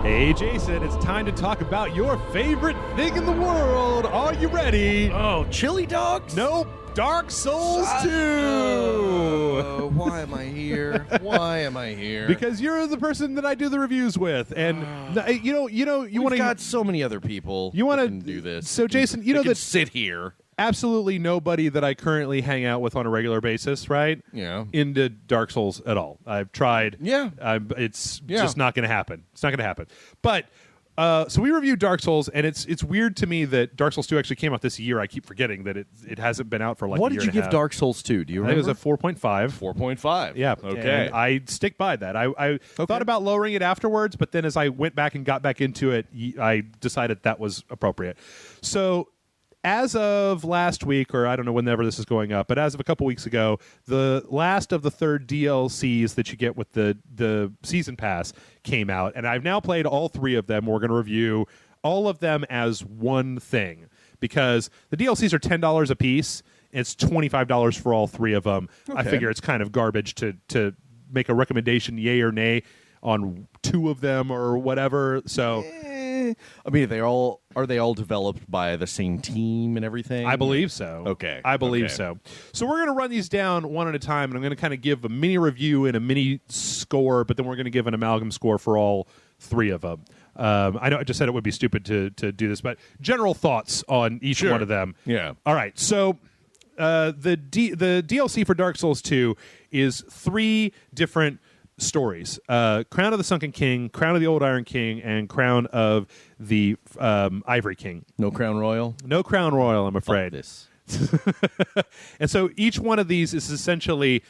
Hey, Jason, it's time to talk about your favorite thing in the world. Are you ready? Oh, chili dogs? Nope. Dark Souls 2. Why am I here? Why am I here? Because you're the person that I do the reviews with, and you want to got so many other people. You want to do this. So, Jason, you know that sit here. Absolutely nobody that I currently hang out with on a regular basis, right? Yeah. Into Dark Souls at all. I've tried. Yeah. It's just not going to happen. It's not going to happen. But so we reviewed Dark Souls, and it's weird to me that Dark Souls 2 actually came out this year. I keep forgetting that it hasn't been out for like what a year did you and a give half. Dark Souls 2? Do you remember? I think it was a 4.5. 4.5. Yeah. Okay. And I stick by that. I thought about lowering it afterwards, but then as I went back and got back into it, I decided that was appropriate. So as of last week, or I don't know whenever this is going up, but as of a couple weeks ago, the last of the third DLCs that you get with the Season Pass came out, and I've now played all three of them. We're going to review all of them as one thing, because the DLCs are $10 a piece, and it's $25 for all three of them. Okay. I figure it's kind of garbage to make a recommendation, yay or nay, on two of them or whatever. So I mean, are they all developed by the same team and everything? I believe so. Okay. I believe so. So we're going to run these down one at a time, and I'm going to kind of give a mini review and a mini score, but then we're going to give an amalgam score for all three of them. I know I just said it would be stupid to do this, but general thoughts on each one of them. Yeah. All right. So the DLC for Dark Souls 2 is three different stories: Crown of the Sunken King, Crown of the Old Iron King, and Crown of the Ivory King. No Crown Royal? No Crown Royal, I'm afraid. Fuck this. And so each one of these is essentially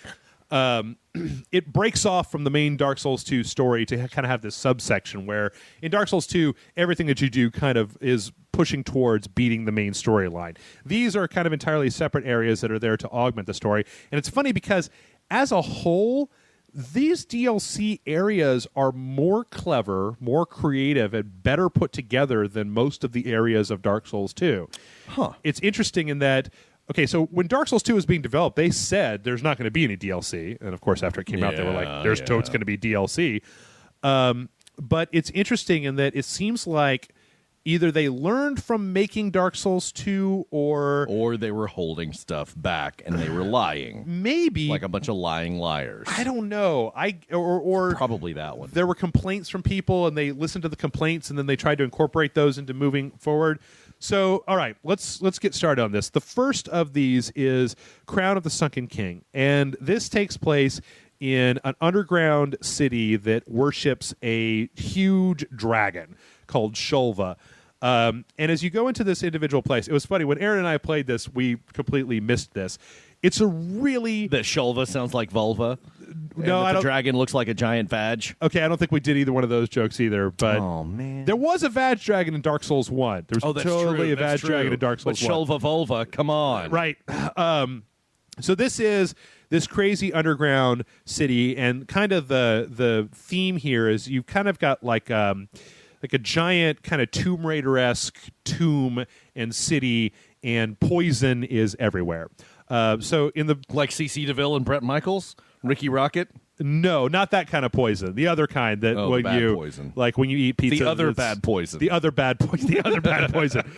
it breaks off from the main Dark Souls 2 story to kind of have this subsection where in Dark Souls 2 everything that you do kind of is pushing towards beating the main storyline. These are kind of entirely separate areas that are there to augment the story. And it's funny because as a whole, these DLC areas are more clever, more creative, and better put together than most of the areas of Dark Souls 2. Huh. It's interesting in that, okay, so when Dark Souls 2 was being developed, they said there's not going to be any DLC. And, of course, after it came out, they were like, there's totes going to be DLC. But it's interesting in that it seems like either they learned from making Dark Souls 2 or they were holding stuff back and they were lying. Maybe. Like a bunch of lying liars. I don't know. Or probably that one. There were complaints from people and they listened to the complaints and then they tried to incorporate those into moving forward. So, all right, let's get started on this. The first of these is Crown of the Sunken King, and this takes place in an underground city that worships a huge dragon called Shulva. And as you go into this individual place, it was funny, when Aaron and I played this, we completely missed this. It's a really... The Shulva sounds like vulva. No, I don't... The dragon looks like a giant vag. Okay, I don't think we did either one of those jokes either, but... Oh, man. There was a vag dragon in Dark Souls 1. There was totally a vag dragon in Dark Souls 1. But Shulva vulva, come on. Right. So this is this crazy underground city, and kind of the theme here is you've kind of got like a giant kind of Tomb Raider-esque tomb and city, and poison is everywhere. So in the like C.C. DeVille and Bret Michaels, Ricky Rocket. No, not that kind of poison. The other kind that when poison. Like when you eat pizza. The other bad poison. The other bad poison. The other bad poison.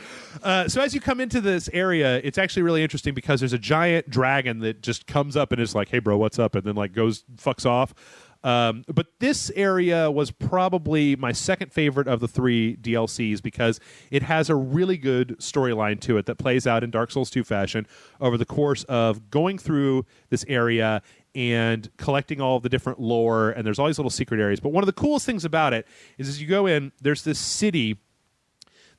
So as you come into this area, it's actually really interesting because there's a giant dragon that just comes up and is like, "Hey, bro, what's up?" and then like fucks off. But this area was probably my second favorite of the three DLCs because it has a really good storyline to it that plays out in Dark Souls 2 fashion over the course of going through this area and collecting all of the different lore, and there's all these little secret areas. But one of the coolest things about it is as you go in, there's this city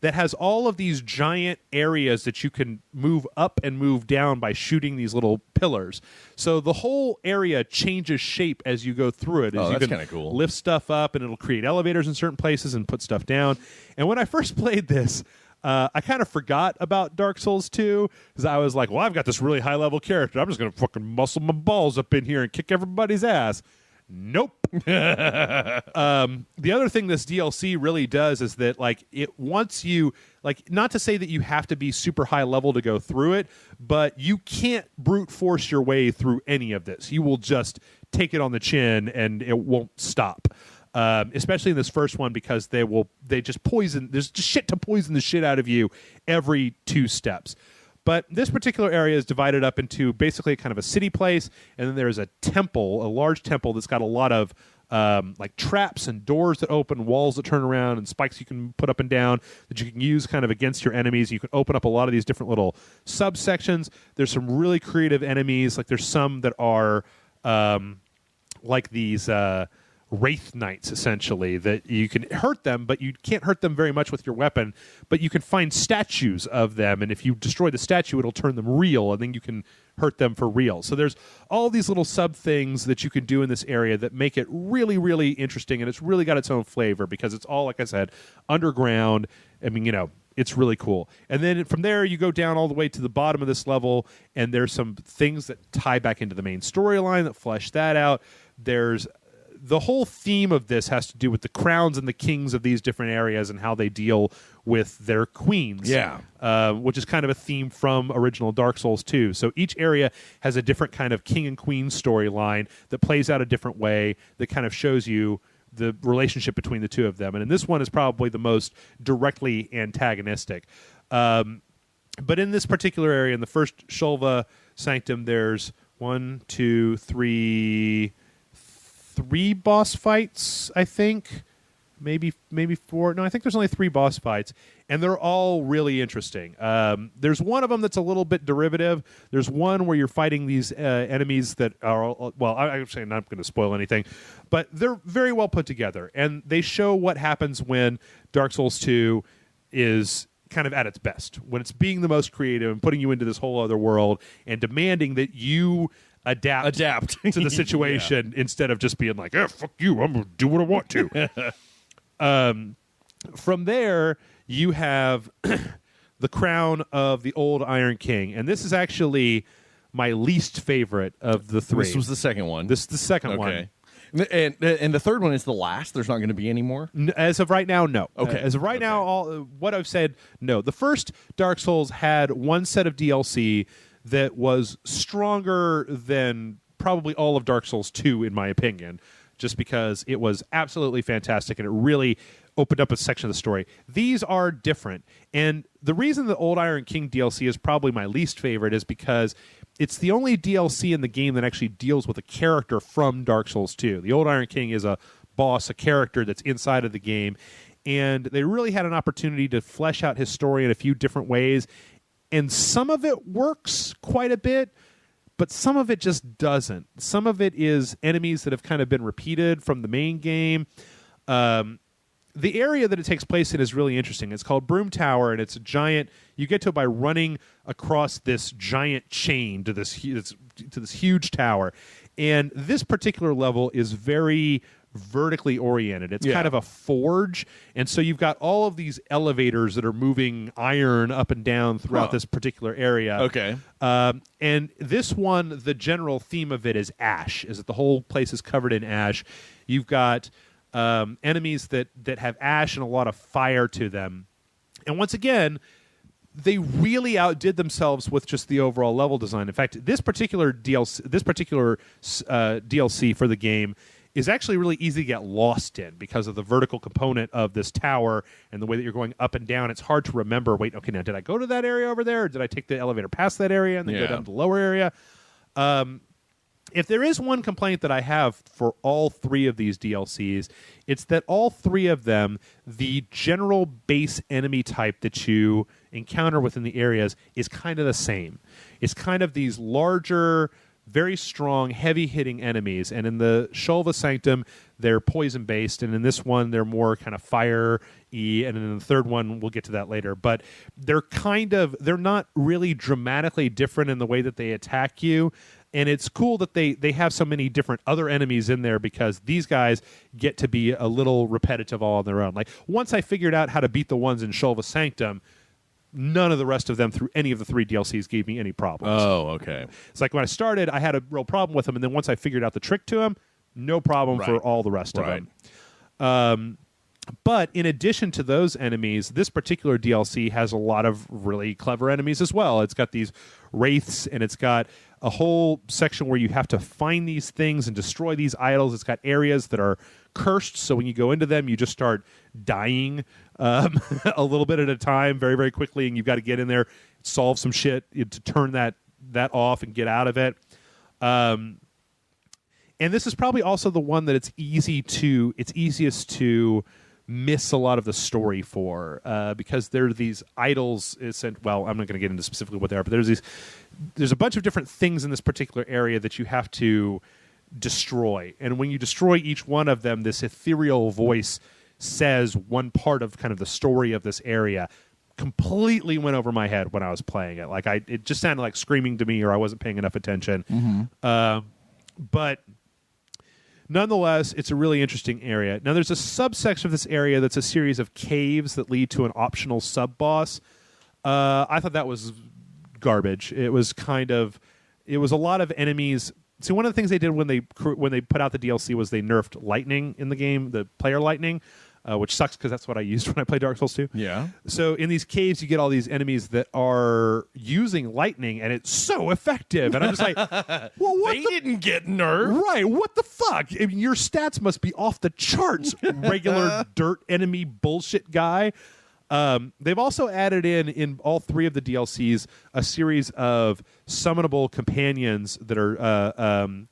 that has all of these giant areas that you can move up and move down by shooting these little pillars. So the whole area changes shape as you go through it. That's kind of cool. Lift stuff up, and it'll create elevators in certain places and put stuff down. And when I first played this, I kind of forgot about Dark Souls 2 because I was like, well, I've got this really high-level character. I'm just going to fucking muscle my balls up in here and kick everybody's ass. Nope. The other thing this DLC really does is that like it wants you, like, not to say that you have to be super high level to go through it, but you can't brute force your way through any of this. You will just take it on the chin and it won't stop. especially in this first one because they just poison. There's just shit to poison the shit out of you every 2 steps. But this particular area is divided up into basically kind of a city place, and then there's a temple, a large temple that's got a lot of like traps and doors that open, walls that turn around, and spikes you can put up and down that you can use kind of against your enemies. You can open up a lot of these different little subsections. There's some really creative enemies. Like there's some that are like these wraith knights, essentially, that you can hurt them, but you can't hurt them very much with your weapon. But you can find statues of them, and if you destroy the statue, it'll turn them real, and then you can hurt them for real. So there's all these little sub things that you can do in this area that make it really, really interesting, and it's really got its own flavor because it's all, like I said, underground. I mean, it's really cool. And then from there, you go down all the way to the bottom of this level, and there's some things that tie back into the main storyline that flesh that out. There's the whole theme of this has to do with the crowns and the kings of these different areas and how they deal with their queens. Yeah. Which is kind of a theme from original Dark Souls 2. So each area has a different kind of king and queen storyline that plays out a different way that kind of shows you the relationship between the two of them. And in this one is probably the most directly antagonistic. But in this particular area, in the first Shulva Sanctum, there's 3 boss fights, I think. Maybe 4. No, I think there's only 3 boss fights, and they're all really interesting. There's one of them that's a little bit derivative. There's one where you're fighting these enemies that are, well, I'm actually not going to spoil anything, but they're very well put together, and they show what happens when Dark Souls 2 is kind of at its best, when it's being the most creative and putting you into this whole other world and demanding that you adapt to the situation instead of just being like, fuck you, I'm going to do what I want to. From there, you have the crown of the old Iron King. And this is actually my least favorite of the 3. This was the second one. This is the second one. And the third one is the last? There's not going to be any more? As of right now, no. Okay. As of right now, what I've said, no. The first Dark Souls had one set of DLC that was stronger than probably all of Dark Souls 2, in my opinion, just because it was absolutely fantastic and it really opened up a section of the story. These are different. And the reason the Old Iron King DLC is probably my least favorite is because it's the only DLC in the game that actually deals with a character from Dark Souls 2. The Old Iron King is a boss, a character that's inside of the game, and they really had an opportunity to flesh out his story in a few different ways. And some of it works quite a bit, but some of it just doesn't. Some of it is enemies that have kind of been repeated from the main game. The area that it takes place in is really interesting. It's called Broom Tower, and it's a giant. You get to it by running across this giant chain to this huge tower. And this particular level is very vertically oriented. It's kind of a forge, and so you've got all of these elevators that are moving iron up and down throughout this particular area. Okay. And this one, the general theme of it is ash, is that the whole place is covered in ash. You've got enemies that have ash and a lot of fire to them. And once again, they really outdid themselves with just the overall level design. In fact, this particular DLC for the game is actually really easy to get lost in because of the vertical component of this tower and the way that you're going up and down. It's hard to remember, wait, okay, now did I go to that area over there, or did I take the elevator past that area and then go down to the lower area? If there is one complaint that I have for all 3 of these DLCs, it's that all 3 of them, the general base enemy type that you encounter within the areas is kind of the same. It's kind of these larger, very strong, heavy-hitting enemies. And in the Shulva Sanctum, they're poison-based. And in this one, they're more kind of fire-y. And in the third one, we'll get to that later. But they're not really dramatically different in the way that they attack you. And it's cool that they have so many different other enemies in there because these guys get to be a little repetitive all on their own. Like, once I figured out how to beat the ones in Shulva Sanctum, none of the rest of them through any of the 3 DLCs gave me any problems. Oh, okay. It's like when I started, I had a real problem with them, and then once I figured out the trick to them, no problem for all the rest of them. But in addition to those enemies, this particular DLC has a lot of really clever enemies as well. It's got these wraiths, and it's got a whole section where you have to find these things and destroy these idols. It's got areas that are cursed, so when you go into them, you just start dying a little bit at a time, very, very quickly, and you've got to get in there, solve some shit to turn that off and get out of it. And this is probably also the one that it's easiest to miss a lot of the story for, because there are these idols. Well, I'm not going to get into specifically what they are, but there's a bunch of different things in this particular area that you have to destroy. And when you destroy each one of them, this ethereal voice says one part of kind of the story of this area. Completely went over my head when I was playing it. Like it just sounded like screaming to me, or I wasn't paying enough attention. But nonetheless, it's a really interesting area. Now, there's a subsection of this area that's a series of caves that lead to an optional sub-boss. I thought that was garbage. It was a lot of enemies. See, one of the things they did when they put out the DLC was they nerfed lightning in the game, the player lightning, which sucks because that's what I used when I played Dark Souls 2. Yeah. So in these caves, you get all these enemies that are using lightning, and it's so effective. And I'm just like, well, They didn't get nerfed. Right, what the fuck? I mean, your stats must be off the charts, regular dirt enemy bullshit guy. They've also added in all three of the DLCs a series of summonable companions that are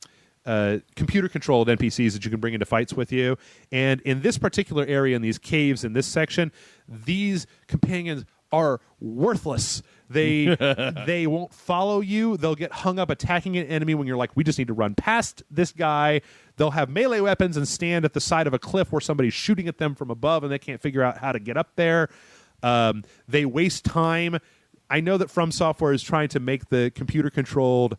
computer-controlled NPCs that you can bring into fights with you. And in this particular area, in these caves, in this section, these companions are worthless. They won't follow you. They'll get hung up attacking an enemy when you're like, we just need to run past this guy. They'll have melee weapons and stand at the side of a cliff where somebody's shooting at them from above and they can't figure out how to get up there. They waste time. I know that From Software is trying to make the computer-controlled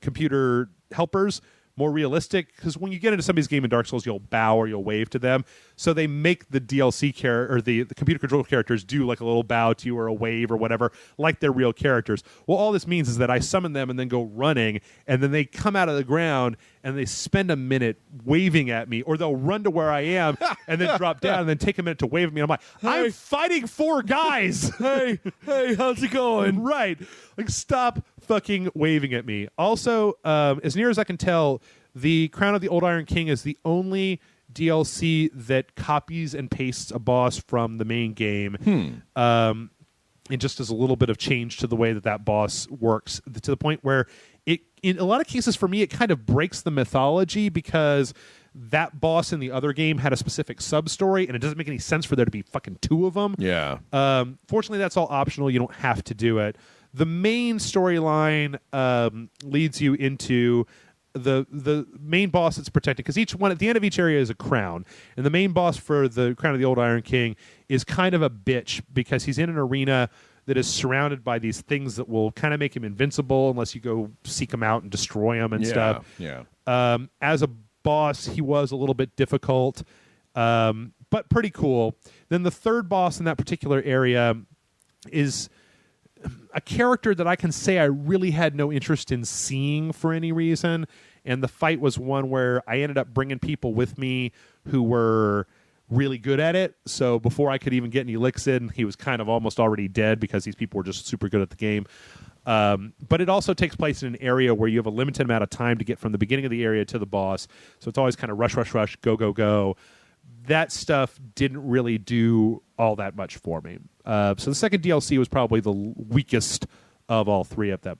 computer helpers more realistic, because when you get into somebody's game in Dark Souls, you'll bow or you'll wave to them. So they make the DLC or the computer controlled characters do like a little bow to you or a wave or whatever, like they're real characters. Well, all this means is that I summon them and then go running, and then they come out of the ground and they spend a minute waving at me, or they'll run to where I am and then drop down and then take a minute to wave at me. And I'm like, hey, I'm fighting 4 guys. hey, how's it going? Right. Like, stop fucking waving at me. Also, as near as I can tell, the Crown of the Old Iron King is the only DLC that copies and pastes a boss from the main game. It just does a little bit of change to the way that boss works, to the point where it, in a lot of cases for me, it kind of breaks the mythology, because that boss in the other game had a specific sub-story, and it doesn't make any sense for there to be fucking 2 of them. Yeah. Fortunately, that's all optional. You don't have to do it. The main storyline leads you into the main boss that's protected, because each one at the end of each area is a crown, and the main boss for the Crown of the Old Iron King is kind of a bitch, because he's in an arena that is surrounded by these things that will kind of make him invincible unless you go seek him out and destroy him and stuff. Yeah. As a boss, he was a little bit difficult, but pretty cool. Then the third boss in that particular area is a character that I can say I really had no interest in seeing for any reason, and the fight was one where I ended up bringing people with me who were really good at it, so before I could even get any licks in, he was kind of almost already dead, because these people were just super good at the game. But it also takes place in an area where you have a limited amount of time to get from the beginning of the area to the boss, so it's always kind of rush, go, go. That stuff didn't really do all that much for me. So the second DLC was probably the weakest of all 3 of them.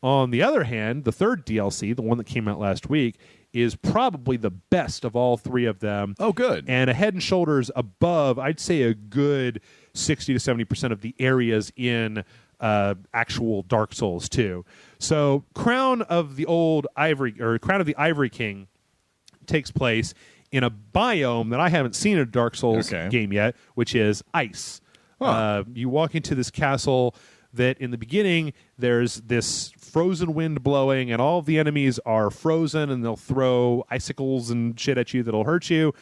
On the other hand, the third DLC, the one that came out last week, is probably the best of all 3 of them. Oh, good. And a head and shoulders above, I'd say a good 60 to 70% of the areas in actual Dark Souls 2. So Crown of the Ivory King takes place in a biome that I haven't seen in a Dark Souls game yet, which is ice. You walk into this castle that in the beginning there's this frozen wind blowing, and all of the enemies are frozen, and they'll throw icicles and shit at you that'll hurt you.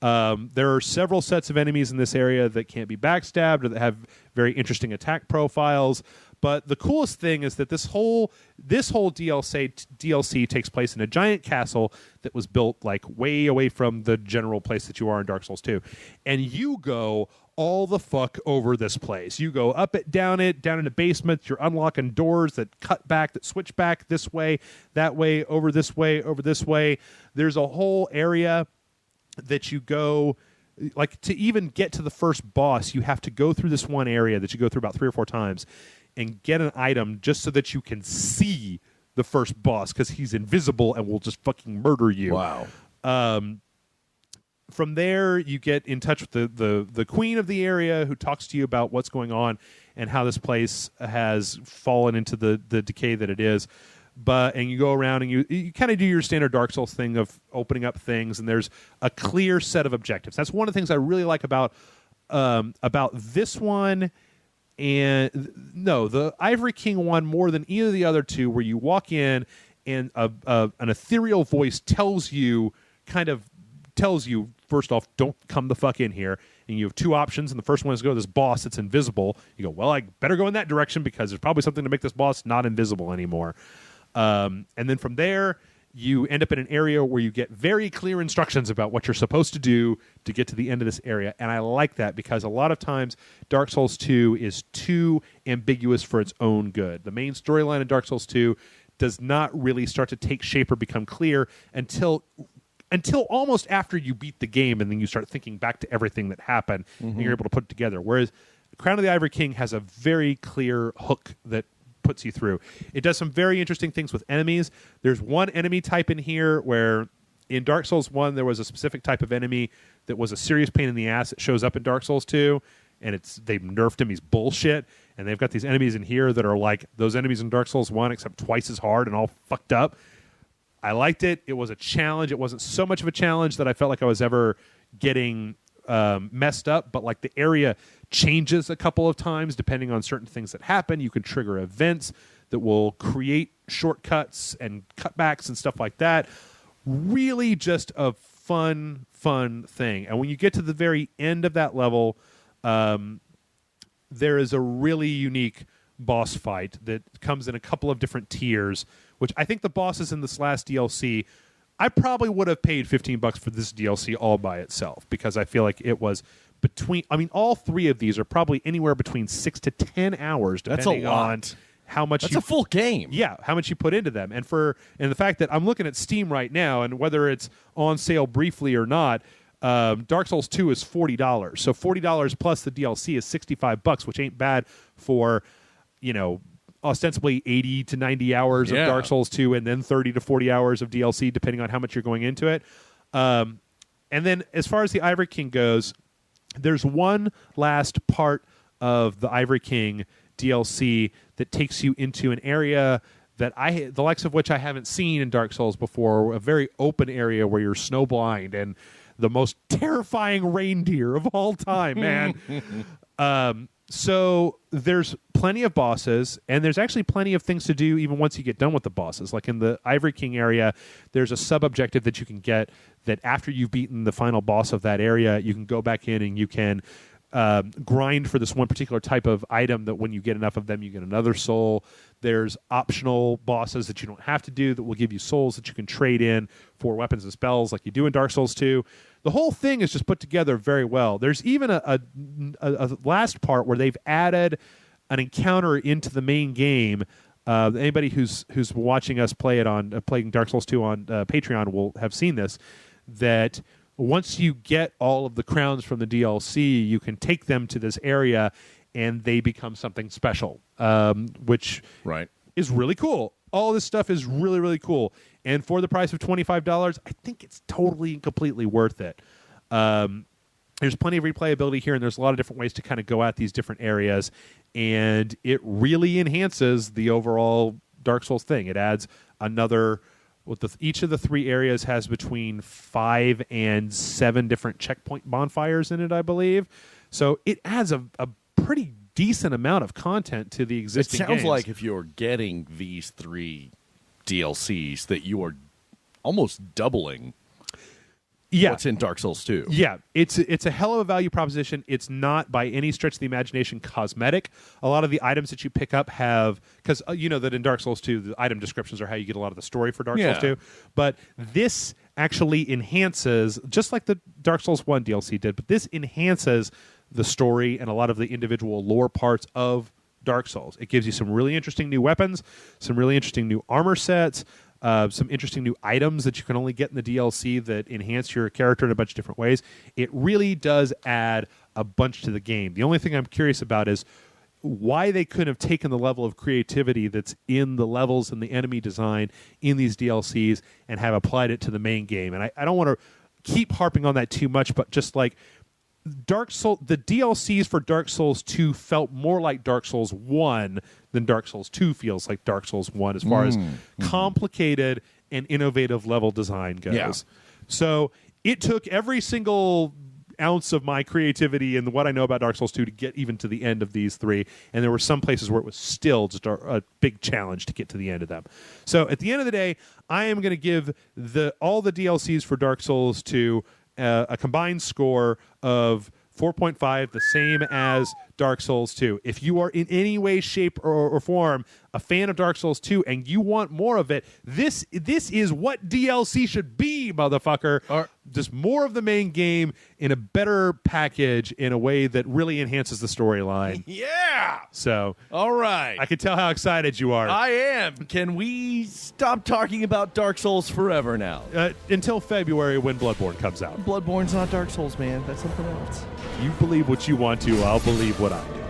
There are several sets of enemies in this area that can't be backstabbed or that have very interesting attack profiles, But the coolest thing is that this whole DLC takes place in a giant castle that was built like way away from the general place that you are in Dark Souls 2. And you go all the fuck over this place. You go up it, down in the basement. You're unlocking doors that cut back, that switch back this way, that way, over this way, over this way. There's a whole area that you go, like, to even get to the first boss, you have to go through this one area that you go through about 3 or 4 times and get an item just so that you can see the first boss, because he's invisible and will just fucking murder you. Wow. From there, you get in touch with the queen of the area, who talks to you about what's going on and how this place has fallen into the decay that it is. And you go around and you kind of do your standard Dark Souls thing of opening up things, and there's a clear set of objectives. That's one of the things I really like about this one. And no, the Ivory King one more than either of the other two, where you walk in and an ethereal voice tells you, first off, don't come the fuck in here. And you have 2 options, and the first one is go to this boss that's invisible. You go, well, I better go in that direction because there's probably something to make this boss not invisible anymore. And then from there, you end up in an area where you get very clear instructions about what you're supposed to do to get to the end of this area. And I like that, because a lot of times Dark Souls 2 is too ambiguous for its own good. The main storyline in Dark Souls 2 does not really start to take shape or become clear until almost after you beat the game, and then you start thinking back to everything that happened, and you're able to put it together. Whereas Crown of the Ivory King has a very clear hook that puts you through. It does some very interesting things with enemies. There's one enemy type in here where in Dark Souls 1 there was a specific type of enemy that was a serious pain in the ass that shows up in Dark Souls 2, and they've nerfed him. He's bullshit. And they've got these enemies in here that are like those enemies in Dark Souls 1, except twice as hard and all fucked up. I liked it. It was a challenge. It wasn't so much of a challenge that I felt like I was ever getting messed up, but like the area changes a couple of times depending on certain things that happen. You can trigger events that will create shortcuts and cutbacks and stuff like that. Really just a fun thing. And when you get to the very end of that level, there is a really unique boss fight that comes in a couple of different tiers, which I think the bosses in this last DLC, I probably would have paid $15 for this DLC all by itself, because I feel like it was all 3 of these are probably anywhere between 6 to 10 hours, depending on how much. That's a full game. Yeah, how much you put into them. And the fact that I'm looking at Steam right now, and whether it's on sale briefly or not, Dark Souls 2 is $40. So $40 plus the DLC is $65, which ain't bad for, ostensibly 80 to 90 hours of Dark Souls 2, and then 30 to 40 hours of DLC, depending on how much you're going into it. And then as far as the Ivory King goes, there's one last part of the Ivory King DLC that takes you into an area that the likes of which I haven't seen in Dark Souls before, a very open area where you're snowblind and the most terrifying reindeer of all time, man. So there's plenty of bosses, and there's actually plenty of things to do even once you get done with the bosses. Like in the Ivory King area, there's a sub-objective that you can get that after you've beaten the final boss of that area, you can go back in and you can grind for this one particular type of item that when you get enough of them, you get another soul. There's optional bosses that you don't have to do that will give you souls that you can trade in for weapons and spells like you do in Dark Souls 2. The whole thing is just put together very well. There's even a last part where they've added an encounter into the main game. Anybody who's watching us play it on playing Dark Souls 2 on Patreon will have seen this, that once you get all of the crowns from the DLC, you can take them to this area and they become something special, which is really cool. All this stuff is really, really cool. And for the price of $25, I think it's totally and completely worth it. There's plenty of replayability here, and there's a lot of different ways to kind of go at these different areas. And it really enhances the overall Dark Souls thing. It adds another... each of the 3 areas has between 5 and 7 different checkpoint bonfires in it, I believe. So it adds a pretty decent amount of content to the existing games. It sounds like if you're getting these 3 DLCs that you are almost doubling what's in Dark Souls 2. Yeah, it's a hell of a value proposition. It's not by any stretch of the imagination cosmetic. A lot of the items that you pick up have, because you know that in Dark Souls 2, the item descriptions are how you get a lot of the story for Dark Souls 2. But this actually enhances, just like the Dark Souls 1 DLC did, but this enhances the story and a lot of the individual lore parts of Dark Souls. It gives you some really interesting new weapons, some really interesting new armor sets, some interesting new items that you can only get in the DLC that enhance your character in a bunch of different ways. It really does add a bunch to the game. The only thing I'm curious about is why they couldn't have taken the level of creativity that's in the levels and the enemy design in these DLCs and have applied it to the main game. And I don't want to keep harping on that too much, but just like Dark Souls, the DLCs for Dark Souls 2 felt more like Dark Souls 1 than Dark Souls 2 feels like Dark Souls 1 as far as complicated and innovative level design goes. Yeah. So it took every single ounce of my creativity and what I know about Dark Souls 2 to get even to the end of these three, and there were some places where it was still just a big challenge to get to the end of them. So at the end of the day, I am going to give all the DLCs for Dark Souls 2 a combined score of 4.5, the same as Dark Souls 2. If you are in any way, shape, or form a fan of Dark Souls 2 and you want more of it, this is what DLC should be, motherfucker. Just more of the main game in a better package in a way that really enhances the storyline. Yeah! So, all right. I can tell how excited you are. I am. Can we stop talking about Dark Souls forever now? Until February when Bloodborne comes out. Bloodborne's not Dark Souls, man. That's something else. You believe what you want to, I'll believe what I do.